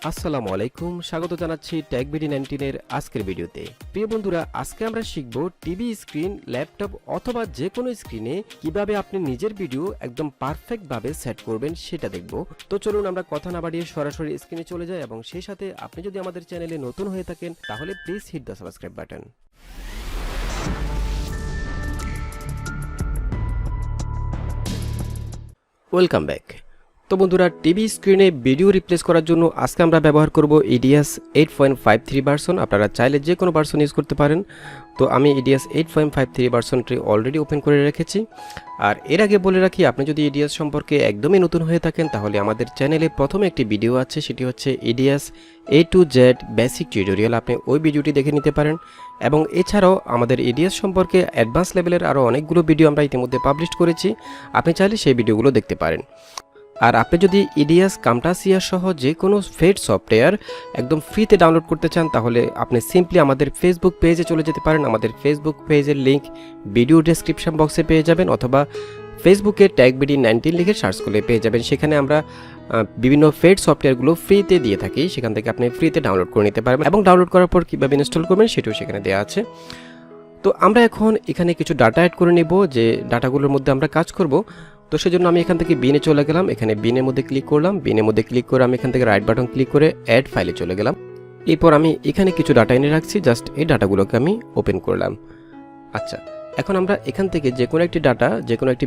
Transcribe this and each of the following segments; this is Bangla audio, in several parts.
আসসালামু আলাইকুম, স্বাগত জানাচ্ছি টেকবিডি19 এর আজকের ভিডিওতে। প্রিয় বন্ধুরা, আজকে আমরা শিখব টিভি স্ক্রিন, ল্যাপটপ অথবা যে কোনো স্ক্রিনে কিভাবে আপনি নিজের ভিডিও একদম পারফেক্ট ভাবে সেট করবেন সেটা দেখব। তো চলুন আমরা কথা না বাড়িয়ে সরাসরি স্ক্রিনে চলে যাই, এবং সেই সাথে আপনি যদি আমাদের চ্যানেলে নতুন হয়ে থাকেন তাহলে please hit the subscribe button. Welcome back. তো বন্ধুরা, টিভি স্ক্রিনে ভিডিও রিপ্লেস করার জন্য আজকে আমরা ব্যবহার করব Edius 8.53 ভার্সন। আপনারা চাইলে যে কোনো ভার্সন ইউজ করতে পারেন। তো আমি Edius 8.53 ভার্সনটি অলরেডি ওপেন করে রেখেছি। আর এর আগে বলে রাখি, আপনি যদি Edius সম্পর্কে একদমই নতুন হয়ে থাকেন তাহলে আমাদের চ্যানেলে প্রথমে একটি ভিডিও আছে, সেটি হচ্ছে Edius A to Z basic tutorial. আপনি ওই ভিডিওটি দেখে নিতে পারেন। এবং এছাড়াও আমাদের Edius সম্পর্কে অ্যাডভান্স লেভেলের আরও অনেকগুলো ভিডিও আমরা ইতিমধ্যে পাবলিশ করেছি, আপনি চাইলে সেই ভিডিওগুলো দেখতে পারেন। আর আপনি যদি Edius, Camtasia সহ যে কোনো ফেড সফটওয়্যার একদম ফ্রিতে ডাউনলোড করতে চান তাহলে আপনি সিম্পলি আমাদের ফেসবুক পেজে চলে যেতে পারেন। আমাদের ফেসবুক পেজের লিঙ্ক ভিডিও ডেসক্রিপশন বক্সে পেয়ে যাবেন, অথবা ফেসবুকে টেকবিডি19 লিখে সার্চ করলে পেয়ে যাবেন। সেখানে আমরা বিভিন্ন ফেড সফটওয়্যারগুলো ফ্রিতে দিয়ে থাকি, সেখান থেকে আপনি ফ্রিতে ডাউনলোড করে নিতে পারবেন, এবং ডাউনলোড করার পর কীভাবে ইনস্টল করবেন সেটাও সেখানে দেওয়া আছে। তো আমরা এখন এখানে কিছু ডাটা অ্যাড করে নেব, যে ডাটাগুলোর মধ্যে আমরা কাজ করব। তো সেজন্য আমি এখান থেকে বিনে চলে গেলাম, এখানে বিনের মধ্যে ক্লিক করলাম। বিনের মধ্যে ক্লিক করে আমি এখান থেকে রাইট বাটন ক্লিক করে অ্যাড ফাইলে চলে গেলাম। এরপর আমি এখানে কিছু ডাটা এনে রাখছি, জাস্ট এই ডাটাগুলোকে আমি ওপেন করলাম। আচ্ছা, এখন আমরা এখান থেকে যে কোনো একটি ডাটা, যে কোনো একটি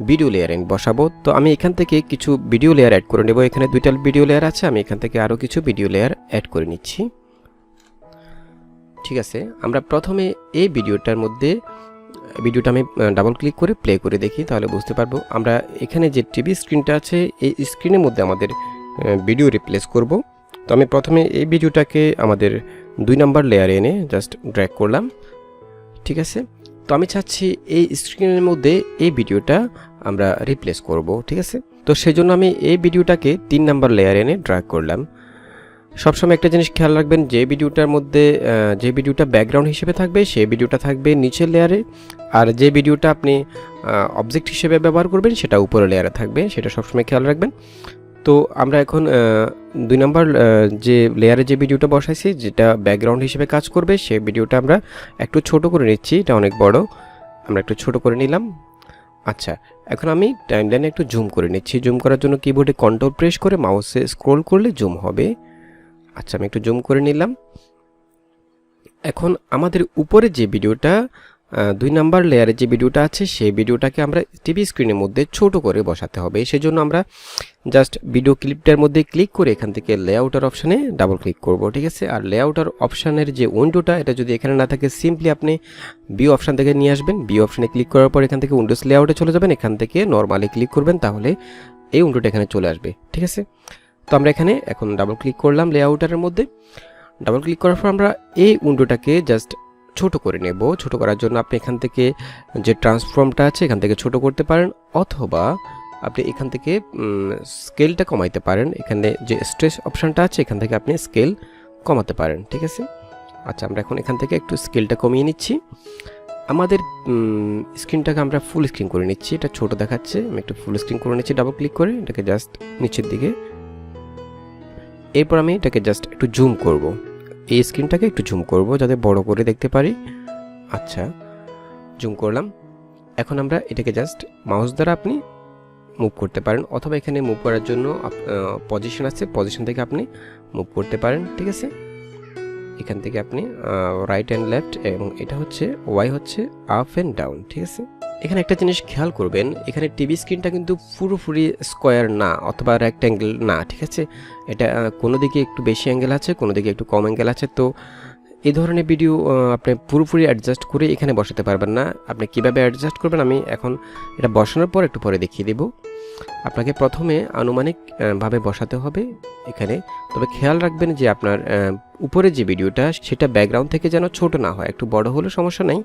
ভিডিও লেয়ার বসাবো। তো আমি এখান থেকে কিছু ভিডিও লেয়ার অ্যাড করে নেব। এখানে দুইটা ভিডিও লেয়ার আছে, আমি এখান থেকে আরও কিছু ভিডিও লেয়ার অ্যাড করে নিচ্ছি। ঠিক আছে, আমরা প্রথমে এই ভিডিওটা আমি ডাবল ক্লিক করে প্লে করে দেখি, তাহলে বুঝতে পারবো। আমরা এখানে যে টিভি স্ক্রিনটা আছে, এই স্ক্রিনের মধ্যে আমাদের ভিডিও রিপ্লেস করব। তো আমি প্রথমে এই ভিডিওটাকে আমাদের 2 নম্বর লেয়ারে এনে জাস্ট ড্র্যাগ করলাম। ঠিক আছে, তো আমি চাচ্ছি এই স্ক্রিনের মধ্যে এই ভিডিওটা আমরা রিপ্লেস করব। ঠিক আছে, তো সেজন্য আমি এই ভিডিওটাকে 3 নম্বর লেয়ারে এনে ড্র্যাগ করলাম। সবসময় একটা জিনিস খেয়াল রাখবেন, যে ভিডিওটার মধ্যে যে ভিডিওটা ব্যাকগ্রাউন্ড হিসেবে থাকবে সেই ভিডিওটা থাকবে নিচের লেয়ারে, আর যে ভিডিওটা আপনি অবজেক্ট হিসেবে ব্যবহার করবেন সেটা উপরের লেয়ারে থাকবে, সেটা সবসময় খেয়াল রাখবেন। তো আমরা এখন 2 নম্বর যে লেয়ারে যে ভিডিওটা বসাইছি, যেটা ব্যাকগ্রাউন্ড হিসেবে কাজ করবে, সেই ভিডিওটা আমরা একটু ছোট করে নিচ্ছি। এটা অনেক বড়, আমরা একটু ছোট করে নিলাম। আচ্ছা, এখন আমি টাইমলাইনে একটু জুম করে নিচ্ছি। জুম করার জন্য কিবোর্ডে কন্ট্রোল প্রেস করে মাউসে স্ক্রল করলে জুম হবে। আচ্ছা, আমি একটু জুম করে নিলাম। এখন আমাদের উপরে যে ভিডিওটা 2 নম্বর লেয়ারে যে ভিডিওটা আছে, সেই ভিডিওটাকে আমরা টিভি স্ক্রিনের মধ্যে ছোট করে বসাতে হবে। সেজন্য আমরা জাস্ট ভিডিও ক্লিপটার মধ্যে ক্লিক করে এখান থেকে লেআউটার অপশানে ডাবল ক্লিক করব। ঠিক আছে, আর লেআউটার অপশানের যে উইন্ডোটা, এটা যদি এখানে না থাকে সিম্পলি আপনি ভিউ অপশান থেকে নিয়ে আসবেন। ভিউ অপশানে ক্লিক করার পর এখান থেকে উইন্ডোজ লেআউটে চলে যাবেন, এখান থেকে নর্মালি ক্লিক করবেন, তাহলে এই উইন্ডোটা এখানে চলে আসবে। ঠিক আছে, তো আমরা এখানে এখন ডাবল ক্লিক করলাম লেআউটারের মধ্যে। ডাবল ক্লিক করার পর আমরা এই উইন্ডোটাকে জাস্ট ছোট করে নেব। ছোট করার জন্য আপনি এখান থেকে যে ট্রান্সফর্মটা আছে এখান থেকে ছোট করতে পারেন, অথবা আপনি এখান থেকে স্কেলটা কমাইতে পারেন। এখানে যে স্ট্রেস অপশানটা আছে এখান থেকে আপনি স্কেল কমাতে পারেন। ঠিক আছে, আচ্ছা, আমরা এখন এখান থেকে একটু স্কেলটা কমিয়ে নিচ্ছি। আমাদের স্ক্রিনটাকে আমরা ফুল স্ক্রিন করে নিচ্ছি, এটা ছোট দেখাচ্ছে, আমি একটু ফুল স্ক্রিন করে নিচ্ছি ডাবল ক্লিক করে, এটাকে জাস্ট নিচের দিকে। এরপর আমি এটাকে জাস্ট একটু জুম করব, এই স্ক্রিনটাকে একটু জুম করব যাতে বড় করে দেখতে পারি। আচ্ছা, জুম করলাম। এখন আমরা এটাকে জাস্ট মাউস দ্বারা আপনি মুভ করতে পারেন, অথবা এখানে মুভ করার জন্য পজিশন আছে, পজিশন থেকে আপনি মুভ করতে পারেন। ঠিক আছে, এখান থেকে আপনি রাইট অ্যান্ড লেফট, এবং এটা হচ্ছে ওয়াই হচ্ছে আপ অ্যান্ড ডাউন। ঠিক আছে, এখানে একটা জিনিস খেয়াল করবেন, এখানে টিভি স্ক্রিনটা কিন্তু পুরোপুরি স্কোয়ার না, অথবা রেক্ট্যাঙ্গেল না। ঠিক আছে, এটা কোনো দিকে একটু বেশি অ্যাঙ্গেল আছে, কোনো দিকে একটু কম অ্যাঙ্গেল আছে। তো এই ধরনের ভিডিও আপনি পুরোপুরি অ্যাডজাস্ট করে এখানে বসাতে পারবেন না। আপনি কিভাবে অ্যাডজাস্ট করবেন আমি এখন এটা বসানোর পর একটু পরে দেখিয়ে দেব। আপনাকে প্রথমে আনুমানিকভাবে বসাতে হবে এখানে। তবে খেয়াল রাখবেন যে আপনার উপরে যে ভিডিওটা সেটা ব্যাকগ্রাউন্ড থেকে যেন ছোট না হয়, একটু বড় হলে সমস্যা নেই,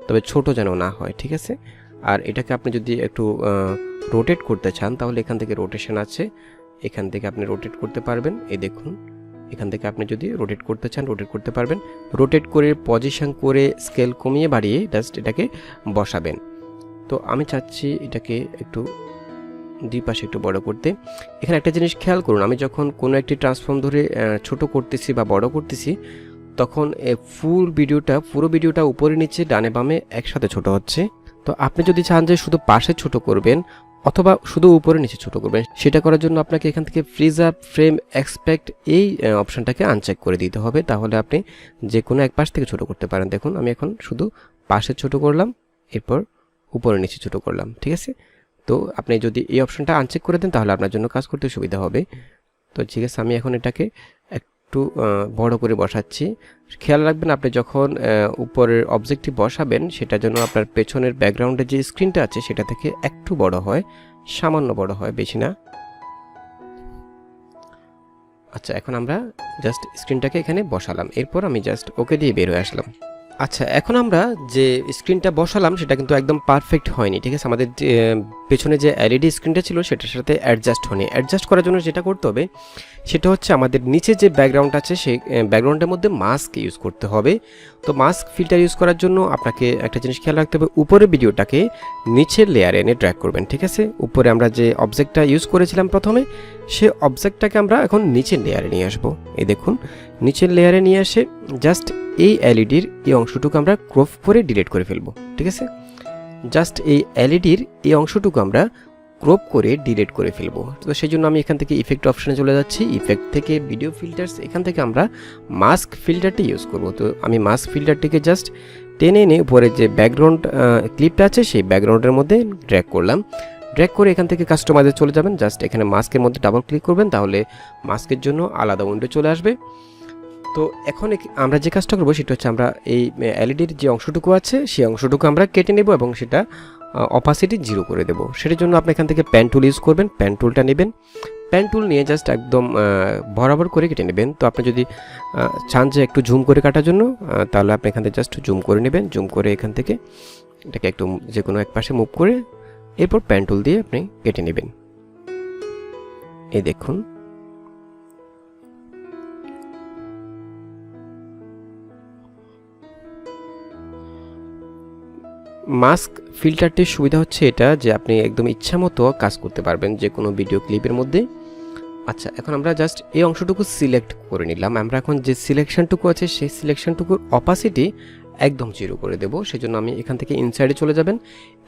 তবে ছোট যেন না হয়। ঠিক আছে, আর এটাকে আপনি যদি একটু রোটেট করতে চান তাহলে এখান থেকে রোটেশন আছে, এখান থেকে আপনি রোটেট করতে পারবেন। এই দেখুন, এখান থেকে আপনি যদি রোটেট করতে চান রোটেট করতে পারবেন। রোটেট করে পজিশন করে স্কেল কমিয়ে বাড়িয়ে জাস্ট এটাকে বসাবেন। তো আমি চাচ্ছি এটাকে একটু দুই পাশে একটু বড় করতে। এখানে একটা জিনিস খেয়াল করুন, আমি যখন কোনো একটি ট্রান্সফর্ম ধরে ছোট করতেছি বা বড় করতেছি তখন পুরো ভিডিওটা উপরে নিচে ডানে বামে একসাথে ছোট হচ্ছে। তো আপনি যদি চান যে শুধু পাশে ছোট করবেন অথবা শুধু উপরে নিচে ছোট করবেন, সেটা করার জন্য আপনাকে এখান থেকে ফ্রিজ আপ ফ্রেম এক্সপেক্ট এই অপশনটাকে আনচেক করে দিতে হবে। তাহলে আপনি যে কোনো এক পাশ থেকে ছোট করতে পারেন। দেখুন আমি এখন শুধু পাশে ছোট করলাম, এরপর উপরে নিচে ছোট করলাম, ঠিক আছে। তো আপনি যদি এই অপশনটা আনচেক করে দেন তাহলে আপনার জন্য কাজ করতে সুবিধা হবে। তো ঠিক আছে, আমি এখন এটাকে একটু বড় করে বসাচ্ছি। খেয়াল রাখবেন আপনি যখন উপরের অবজেক্টটি বসাবেন সেটার জন্য আপনার পেছনের ব্যাকগ্রাউন্ডে যে স্ক্রিনটা আছে সেটা থেকে একটু বড় হয়, সামান্য বড় হয়, বেশি না। আচ্ছা, এখন আমরা জাস্ট স্ক্রিনটাকে এখানে বসালাম, এরপর আমি জাস্ট ওকে দিয়ে বের হয়ে আসলাম। আচ্ছা, এখন আমরা যে স্ক্রিনটা বসালাম সেটা কিন্তু একদম পারফেক্ট হয়নি, ঠিক আছে। আমাদের পেছনে যে এলইডি স্ক্রিনটা ছিল সেটার সাথে অ্যাডজাস্ট হয়নি। অ্যাডজাস্ট করার জন্য যেটা করতে হবে সেটা হচ্ছে আমাদের নিচে যে ব্যাকগ্রাউন্ড আছে সেই ব্যাকগ্রাউন্ডের মধ্যে মাস্ক ইউজ করতে হবে। তো মাস্ক ফিল্টার ইউজ করার জন্য আপনাকে একটা জিনিস খেয়াল রাখতে হবে, উপরে ভিডিওটাকে নিচের লেয়ারে এনে ড্র্যাগ করবেন, ঠিক আছে। উপরে আমরা যে অবজেক্টটা ইউজ করেছিলাম প্রথমে, সেই অবজেক্টটাকে আমরা এখন নিচের লেয়ারে নিয়ে আসবো। এই দেখুন, নিচের লেয়ারে নিয়ে এসে জাস্ট এই এলইডির এই অংশটুকু আমরা ক্রপ করে ডিলিট করে ফেলবো, ঠিক আছে। জাস্ট এই এলইডির এই অংশটুকু আমরা ক্রপ করে ডিলিট করে ফেলবো। তো সেই জন্য আমি এখান থেকে ইফেক্ট অপশনে চলে যাচ্ছি, ইফেক্ট থেকে ভিডিও ফিল্টার্স, এখান থেকে আমরা মাস্ক ফিল্টারটি ইউজ করব। তো আমি মাস্ক ফিল্টারটিকে জাস্ট টেনে এনে উপরে যে ব্যাকগ্রাউন্ড ক্লিপটা আছে সেই ব্যাকগ্রাউন্ডের মধ্যে ড্র্যাগ করলাম। ড্র্যাগ করে এখান থেকে কাস্টমাইজে চলে যাবেন, জাস্ট এখানে মাস্কের মধ্যে ডাবল ক্লিক করবেন, তাহলে মাস্কের জন্য আলাদা উইন্ডো চলে আসবে। তো এখন আমরা যে কাজটা করবো সেটা হচ্ছে আমরা এই এলইডির যে অংশটুকু আছে সেই অংশটুকু আমরা কেটে নেব এবং সেটা অপাসিটি 0 করে দেব। সেটার জন্য আপনি এখান থেকে পেন টুল ইউজ করবেন, পেন টুলটা নেবেন, পেন টুল নিয়ে জাস্ট একদম বরাবর করে কেটে নেবেন। তো আপনি যদি চান যে একটু জুম করে কাটার জন্য, তাহলে আপনি এখান থেকে জাস্ট জুম করে নেবেন। জুম করে এখান থেকে এটাকে একটু যে কোনো এক পাশে মুভ করে এরপর পেন টুল দিয়ে আপনি কেটে নেবেন। এই দেখুন, মাস্ক ফিল্টারটির সুবিধা হচ্ছে এটা যে আপনি একদম ইচ্ছা মতো কাজ করতে পারবেন যে কোনো ভিডিও ক্লিপের মধ্যে। আচ্ছা, এখন আমরা জাস্ট এই অংশটুকু সিলেক্ট করে নিলাম। আমরা এখন যে সিলেকশনটুকু আছে সেই সিলেকশনটুকুর অপাসিটি একদম 0 করে দেব। সেজন্য আমি এখান থেকে ইনসাইডে চলে যাবেন,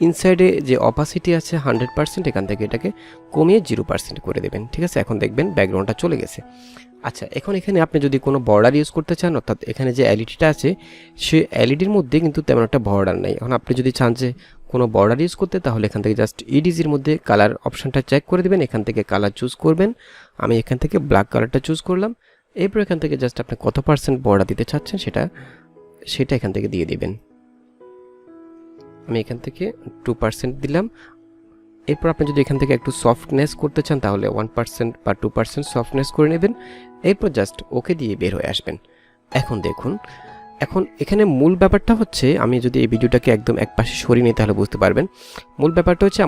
ইনসাইডে যে অপাসিটি আছে 100%, এখান থেকে এটাকে কমিয়ে 0% করে দেবেন, ঠিক আছে। এখন দেখবেন ব্যাকগ্রাউন্ডটা চলে গেছে। আচ্ছা, এখন এখানে আপনি যদি কোনো বর্ডার ইউজ করতে চান, অর্থাৎ এখানে যে এলইডিটা আছে সেই এলইডির মধ্যে কিন্তু তেমন একটা বর্ডার নাই। এখন আপনি যদি চান যে কোনো বর্ডার ইউজ করতে, তাহলে এখান থেকে জাস্ট ইডিজির মধ্যে কালার অপশনটা চেক করে দেবেন, এখান থেকে কালার চুজ করবেন। আমি এখান থেকে ব্ল্যাক কালারটা চুজ করলাম। এরপর এখান থেকে জাস্ট আপনি কত % বর্ডার দিতে চাচ্ছেন সেটা এখান থেকে দিয়ে দিবেন। আমি এখান থেকে 2% দিলাম। এরপর আপনি যদি এখান থেকে একটু সফটনেস করতে চান তাহলে 1% বা 2% সফটনেস করে নেবেন। এরপর জাস্ট ওকে দিয়ে বের হয়ে আসবেন। এখন দেখুন, এখন এখানে মূল ব্যাপারটা হচ্ছে, আমি যদি এই ভিডিওটাকে একদম এক পাশে সরিয়ে নিই তাহলে বুঝতে পারবেন। মূল ব্যাপারটা হচ্ছে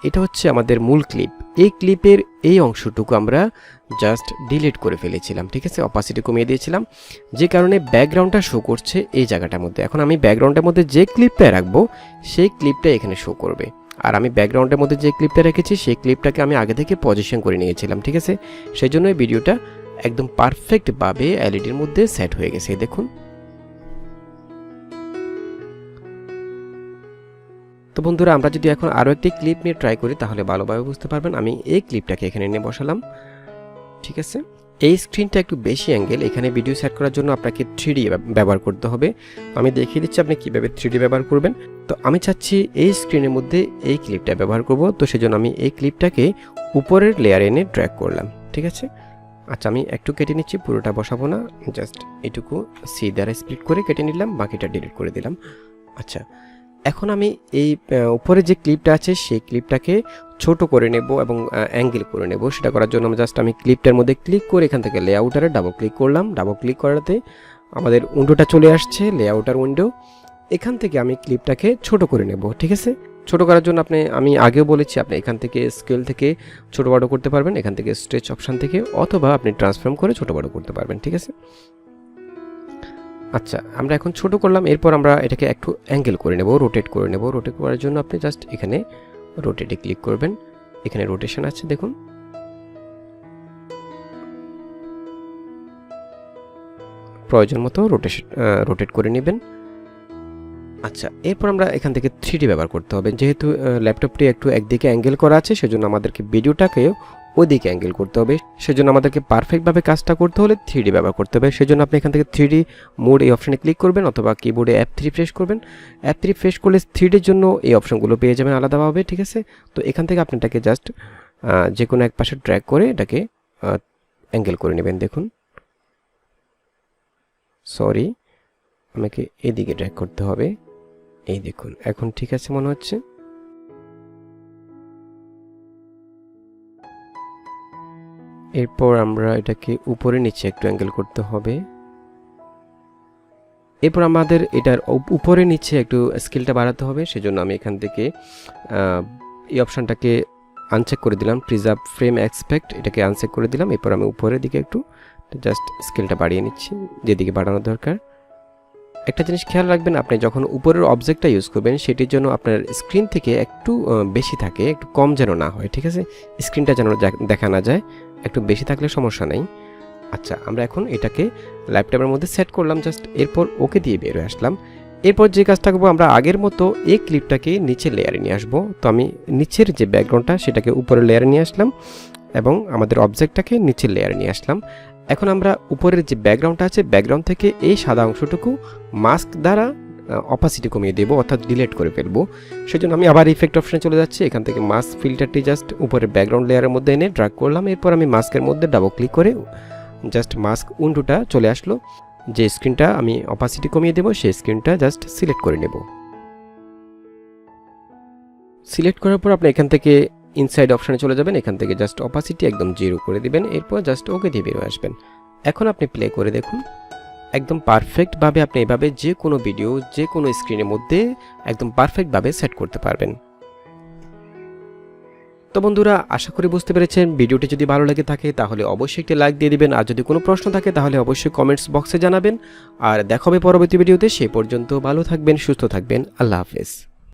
এটা হচ্ছে আমাদের মূল ক্লিপ। এই ক্লিপের এই অংশটুকু আমরা জাস্ট ডিলিট করে ফেলেছিলাম, ঠিক আছে। অপাসিটি কমিয়ে দিয়েছিলাম, যে কারণে ব্যাকগ্রাউন্ডটা শো করছে এই জায়গাটার মধ্যে। এখন আমি ব্যাকগ্রাউন্ডের মধ্যে যে ক্লিপটা রাখবো সেই ক্লিপটা এখানে শো করবে। আর আমি ব্যাকগ্রাউন্ডের মধ্যে যে ক্লিপটা রেখেছি সেই ক্লিপটাকে আমি আগে থেকে পজিশন করে নিয়েছিলাম, ঠিক আছে। সেই জন্য এই ভিডিওটা একদম পারফেক্টভাবে এলইডির মধ্যে সেট হয়ে গেছে, দেখুন। তো বন্ধুরা, আমরা যদি এখন আরও একটি ক্লিপ নিয়ে ট্রাই করি তাহলে ভালোভাবে বুঝতে পারবেন। আমি এই ক্লিপটাকে এখানে নিয়ে বসালাম, ঠিক আছে। এই স্ক্রিনটা একটু বেশি অ্যাঙ্গেল, এখানে ভিডিও সেট করার জন্য আপনাকে 3D ব্যবহার করতে হবে। আমি দেখিয়ে দিচ্ছি আপনি কীভাবে 3D ব্যবহার করবেন। তো আমি চাচ্ছি এই স্ক্রিনের মধ্যে এই ক্লিপটা ব্যবহার করব। তো সেজন্য আমি এই ক্লিপটাকে উপরের লেয়ারে এনে ড্র্যাগ করলাম, ঠিক আছে। আচ্ছা, আমি একটু কেটে নিচ্ছি, পুরোটা বসাবো না, জাস্ট এটুকু সি দ্বারা স্প্লিট করে কেটে নিলাম, বাকিটা ডিলিট করে দিলাম। আচ্ছা, এখন আমি এই উপরে যে ক্লিপটা আছে সেই ক্লিপটাকে ছোট করে নেব এবং অ্যাঙ্গেল করে নেব। সেটা করার জন্য আমি ক্লিপটার মধ্যে ক্লিক করে এখান থেকে লেআউটারে ডাবল ক্লিক করলাম। ডাবল ক্লিক করাতে আমাদের উইন্ডোটা চলে আসছে, লেআউটার উইন্ডো। এখান থেকে আমি ক্লিপটাকে ছোট করে নেব, ঠিক আছে। ছোট করার জন্য আমি আগেও বলেছি আপনি এখান থেকে স্কেল থেকে ছোট বড় করতে পারবেন, এখান থেকে স্ট্রেচ অপশান থেকে, অথবা আপনি ট্রান্সফর্ম করে ছোট বড় করতে পারবেন, ঠিক আছে। আচ্ছা, আমরা এখন ছোট করলাম। এরপর আমরা এটাকে একটু অ্যাঙ্গেল করে নেব, রোটেট করে নেব। রোটেট করার জন্য আপনি জাস্ট এখানে রোটেটে ক্লিক করবেন। এখানে রোটেশন আছে দেখুন। প্রয়োজন মতো রোটেট করে নেবেন। আচ্ছা, এরপর আমরা এখান থেকে 3D ব্যবহার করতে হবে। যেহেতু ল্যাপটপটি একটু একদিকে অ্যাঙ্গেল করা আছে, সেজন্য আমাদেরকে ভিডিওটাকেও ওইদিকে অ্যাঙ্গেল করতে হবে। সেজন্য আমাদেরকে পারফেক্টভাবে কাজটা করতে হলে 3D ব্যবহার করতে হবে। সেজন্য আপনি এখান থেকে 3D মোড এই অপশানে ক্লিক করবেন, অথবা কিবোর্ডে F3 প্রেস করবেন। F3 প্রেস করলে 3Dর জন্য এই অপশনগুলো পেয়ে যাবেন আলাদাভাবে, ঠিক আছে। তো এখান থেকে আপনি এটাকে জাস্ট যে কোনো এক পাশে ড্র্যাগ করে এটাকে অ্যাঙ্গেল করে নেবেন। দেখুন, সরি, আমাকে এদিকে ড্র্যাগ করতে হবে। এই দেখুন, এখন ঠিক আছে মনে হচ্ছে। এরপর আমরা এটাকে উপরে নিচে একটু অ্যাঙ্গেল করতে হবে। এরপর আমাদের এটার উপরে নিচে একটু স্কেলটা বাড়াতে হবে। সেজন্য আমি এখান থেকে এই অপশানটাকে আনচেক করে দিলাম, প্রিজার্ভ ফ্রেম এক্সপেক্ট, এটাকে আনচেক করে দিলাম। এরপর আমি উপরের দিকে একটু জাস্ট স্কেলটা বাড়িয়ে নিচ্ছি, যেদিকে বাড়ানো দরকার। একটা জিনিস খেয়াল রাখবেন, আপনি যখন উপরের অবজেক্টটা ইউজ করবেন সেটির জন্য আপনার স্ক্রিন থেকে একটু বেশি থাকে, একটু কম যেন না হয়, ঠিক আছে। স্ক্রিনটা যেন দেখা না যায়, একটু বেশি থাকলে সমস্যা নেই। আচ্ছা, আমরা এখন এটাকে ল্যাপটপের মধ্যে সেট করলাম জাস্ট। এরপর ওকে দিয়ে বের হয়ে আসলাম। এরপর যে কাজটা করবো, আমরা আগের মতো এই ক্লিপটাকে নিচের লেয়ারে নিয়ে আসবো। তো আমি নিচের যে ব্যাকগ্রাউন্ডটা সেটাকে উপরের লেয়ারে নিয়ে আসলাম এবং আমাদের অবজেক্টটাকে নিচের লেয়ারে নিয়ে আসলাম। এখন আমরা উপরের যে ব্যাকগ্রাউন্ডটা আছে, ব্যাকগ্রাউন্ড থেকে এই সাদা অংশটুকু মাস্ক দ্বারা অপাসিটি কমিয়ে দেবো, অর্থাৎ ডিলিট করে ফেলবো। সেজন্য আমি আবার ইফেক্ট অপশনে চলে যাচ্ছি। এখান থেকে মাস্ক ফিল্টারটি জাস্ট উপরের ব্যাকগ্রাউন্ড লেয়ারের মধ্যে এনে ড্র্যাগ করলাম। এরপর আমি মাস্কের মধ্যে ডাবল ক্লিক করে জাস্ট মাস্ক উইন্ডোটা চলে আসলো। যে স্ক্রিনটা আমি অপাসিটি কমিয়ে দেবো সেই স্ক্রিনটা জাস্ট সিলেক্ট করে নেব। সিলেক্ট করার পর আপনি এখান থেকে ইনসাইড অপশানে চলে যাবেন। এখান থেকে জাস্ট অপাসিটি একদম 0 করে দিবেন। এরপর জাস্ট ওকে দিয়ে বেরোয় আসবেন। এখন আপনি প্লে করে দেখুন, একদম পারফেক্টভাবে আপনি এভাবে যে কোনো ভিডিও যে কোনো স্ক্রিনের মধ্যে একদম পারফেক্টভাবে সেট করতে পারবেন। তো বন্ধুরা, আশা করি বুঝতে পেরেছেন। ভিডিওটি যদি ভালো লেগে থাকে তাহলে অবশ্যই একটি লাইক দিয়ে দিবেন, আর যদি কোনো প্রশ্ন থাকে তাহলে অবশ্যই কমেন্টস বক্সে জানাবেন। আর দেখা হবে পরবর্তী ভিডিওতে। সেই পর্যন্ত ভালো থাকবেন, সুস্থ থাকবেন। আল্লাহ হাফেজ।